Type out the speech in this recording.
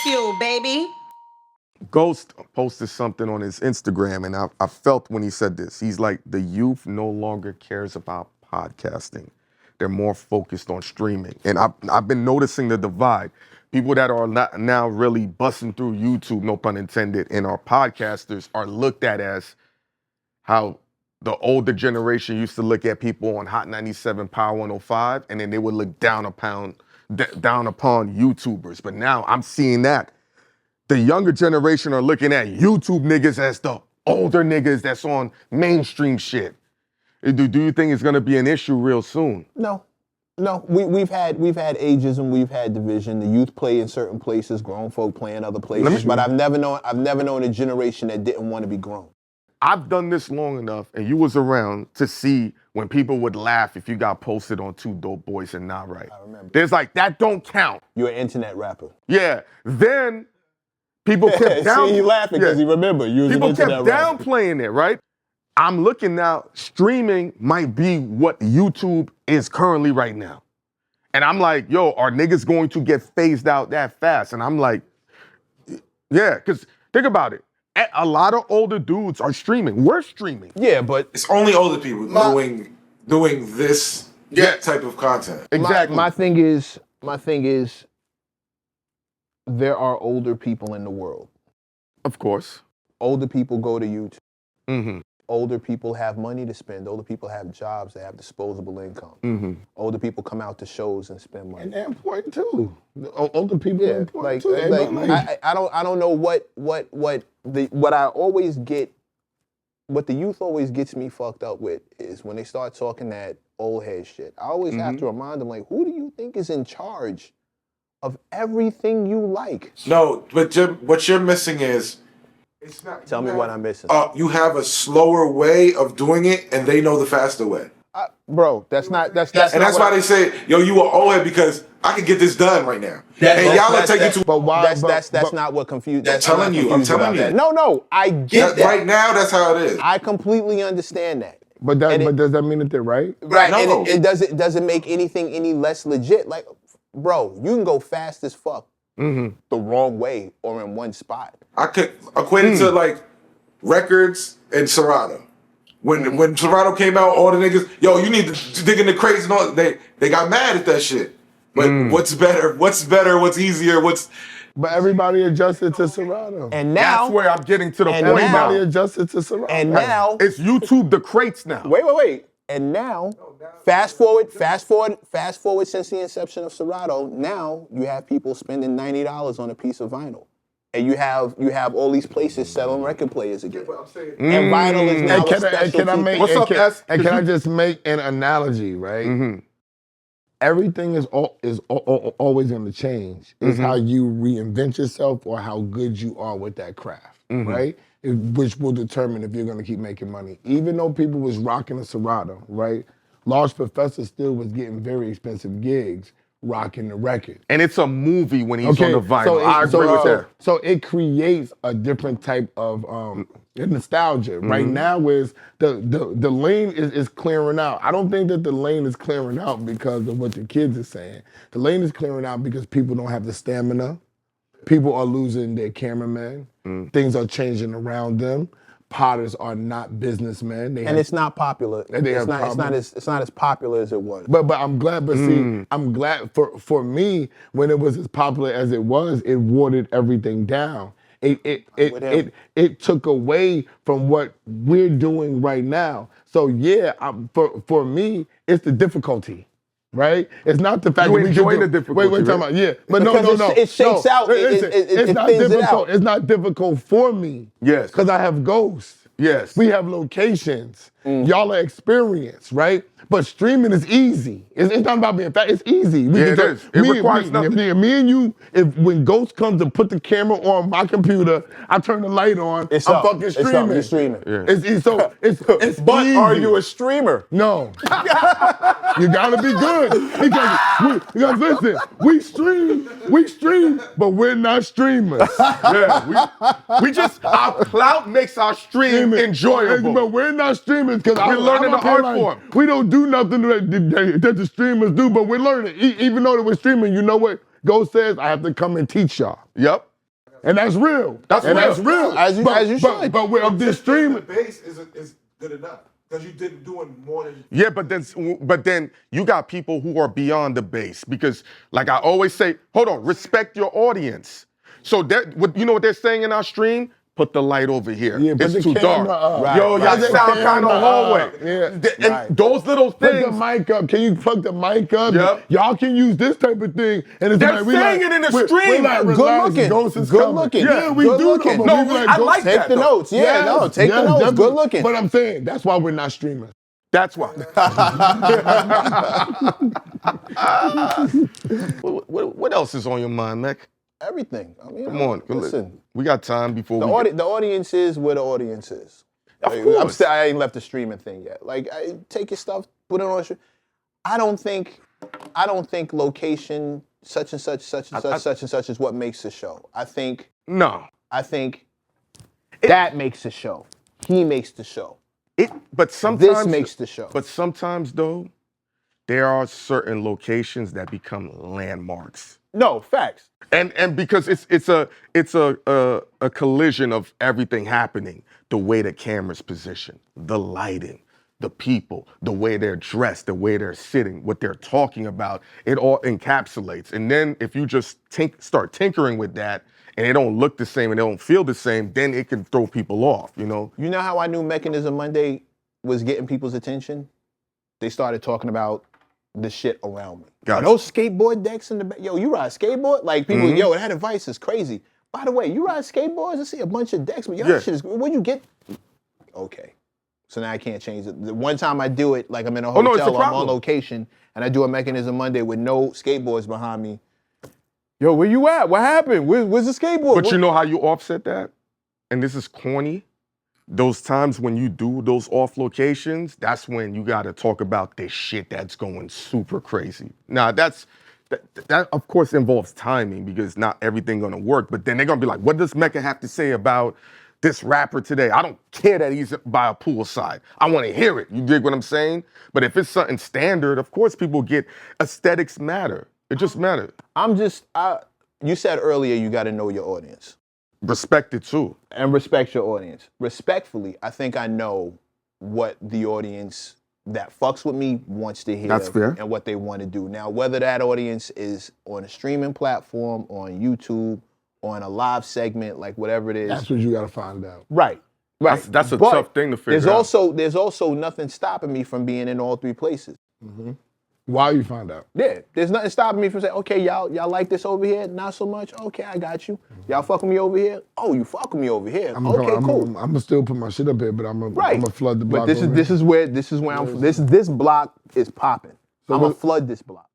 BagFuel, baby. Ghost posted something on his Instagram, and I felt when he said this. He's like, the youth no longer cares about podcasting. They're more focused on streaming. And I've been noticing the divide. People that are not now really busting through YouTube, no pun intended, and are podcasters are looked at as how the older generation used to look at people on Hot 97, Power 105, and then they would look down upon YouTubers. But now I'm seeing that. The younger generation are looking at YouTube niggas as the older niggas that's on mainstream shit. Do you think it's gonna be an issue real soon? No. We've had ageism, we've had division. The youth play in certain places, grown folk play in other places. But I've never known a generation that didn't want to be grown. I've done this long enough, and you was around to see when people would laugh if you got posted on Two Dope Boys and Not Right. I remember. There's like, that don't count. You're an internet rapper. Yeah. Then people kept See, he laughing because he remember you was people an kept internet rapper. downplaying it, right? I'm looking now, streaming might be what YouTube is currently right now. And I'm like, yo, are niggas going to get phased out that fast? And I'm like, yeah, because think about it. A lot of older dudes are streaming. We're streaming. Yeah, but it's only older people doing this type of content. Exactly. My thing is, there are older people in the world. Of course. Older people go to YouTube. Mm-hmm. Older people have money to spend. Older people have jobs. They have disposable income. Mm-hmm. Older people come out to shows and spend money. And they're important too. Older people are important too. I don't know what I always get. What the youth always gets me fucked up with is when they start talking that old head shit. I always have to remind them, like, who do you think is in charge of everything you like? No, but what you're missing is. It's not. Tell me what I'm missing. You have a slower way of doing it, and they know the faster way. Bro, that's not. And that's why they say, "Yo, you are old head because I can get this done right now." And y'all will take you to. But why? That's not what confused. I'm telling you. No, I get that. Right now, that's how it is. I completely understand that. But does that mean that they're right? Right. No. And it doesn't make anything any less legit. Like, bro, you can go fast as fuck the wrong way or in one spot. I could equate it to like records and Serato. When Serato came out, all the niggas, yo, you need to dig in the crates and all. They got mad at that shit. But what's better? What's easier? But everybody adjusted to Serato. And now that's where I'm getting to the point. Everybody adjusted to Serato. And now it's YouTube the crates now. Wait. And now, fast forward since the inception of Serato, now you have people spending $90 on a piece of vinyl. And you have all these places selling record players again. And vinyl is now a specialty. Can I just make an analogy, right? Mm-hmm. Everything is always going to change. It's how you reinvent yourself or how good you are with that craft, right? Which will determine if you're going to keep making money. Even though people was rocking a Serato, right? Large Professor still was getting very expensive gigs rocking the record. And it's a movie when he's on the vinyl. I agree with that. So it creates a different type of nostalgia. Right now is the lane is clearing out. I don't think that the lane is clearing out because of what the kids are saying. The lane is clearing out because people don't have the stamina. People are losing their cameramen. Things are changing around them. Potters are not businessmen. It's not popular. It's not as popular as it was. But I'm glad. But see, I'm glad for me when it was as popular as it was. It watered everything down. It took away from what we're doing right now. So yeah, for me, it's the difficulty. Right? It's not the fact you that we enjoy the difficulty. Wait, talking about But because no. It shakes out. It's not difficult. It's not difficult for me. Yes. Because I have ghosts. Yes. We have locations. Y'all are experienced, right? But streaming is easy. It's not about being fat. It's easy. It is. It requires nothing. Me and you, when Ghost comes to put the camera on my computer, I turn the light on. I'm fucking streaming. You're streaming. Yeah. It's but easy. are you a streamer? No. You gotta be good. Because listen, we stream, but we're not streamers. Yeah, we just, our clout makes our stream enjoyable. But we're not streamers because we're learning the art form. We don't do nothing that the streamers do, but we're learning. Even though that we're streaming, you know what Ghost says? I have to come and teach y'all. Yep. And that's real. That's real. As you should. But with this The streaming, base is good enough because you didn't doing more than. Yeah, but then you got people who are beyond the base because, like I always say, hold on, respect your audience. So you know what they're saying in our stream? Put the light over here. Yeah, put it's the too camera dark. up. Right, Yo, right. y'all Put the sound kind camera of hallway. up. Yeah. And Right. those little Plug things. the mic up. Can you plug the mic up? Yep. Y'all can use this type of thing. And it's They're like, we saying like, it in the we're stream. like, Good relax, looking. Ghost is Good coming. looking. Yeah, we Good do looking. know, but No, we I Ghost- like Take that, the though. notes. Yeah, no, take the notes. definitely. Good looking. But I'm saying, that's why we're not streamers. That's why. What else is on your mind, Mecc? Everything. I mean, Come on. listen. We got time before The audience is where the audience is. Of Like, course. I ain't left the streaming thing yet. Like, take your stuff, put it on. I don't think location such and such is what makes the show. I think No. that makes the show. He makes the show. But sometimes This makes the show. But sometimes though, there are certain locations that become landmarks. No, facts. And because it's a collision of everything happening, the way the camera's positioned, the lighting, the people, the way they're dressed, the way they're sitting, what they're talking about, it all encapsulates. And then if you just start tinkering with that and it don't look the same and they don't feel the same, then it can throw people off, you know? You know how I knew Mechanism Monday was getting people's attention? They started talking about the shit around me. Gotcha. Are those skateboard decks in the back? Yo, you ride skateboard? Like people, yo, that advice is crazy. By the way, you ride skateboards? I see a bunch of decks, but yo, Yeah. that shit is, where'd you get? Okay. So now I can't change it. The one time I do it, like I'm in a Oh, no, hotel, it's a I'm on problem. location, and I do a Mechanism Monday with no skateboards behind me. Yo, where you at? What happened? Where's the skateboard? But you know how you offset that? And this is corny. Those times when you do those off locations, that's when you got to talk about this shit that's going super crazy. Now, that of course involves timing because not everything gonna work. But then they're gonna be like, what does Mecca have to say about this rapper today? I don't care that he's by a poolside. I want to hear it. You dig what I'm saying? But if it's something standard, of course people get aesthetics matter. It just matters. You said earlier you got to know your audience. Respect it too. And respect your audience. Respectfully, I think I know what the audience that fucks with me wants to hear. That's fair. And what they want to do. Now, whether that audience is on a streaming platform, on YouTube, on a live segment, like whatever it is. That's what you got to find out. Right. Right. That's a But tough thing to figure out. There's also nothing stopping me from being in all three places. Why you find out? Yeah, there's nothing stopping me from saying, okay, y'all like this over here, not so much. Okay, I got you. Y'all fuck with me over here. Oh, you fuck with me over here. Cool. I'm gonna still put my shit up here, but I'm gonna flood the block. But this is where this block is popping. I'm gonna flood this block.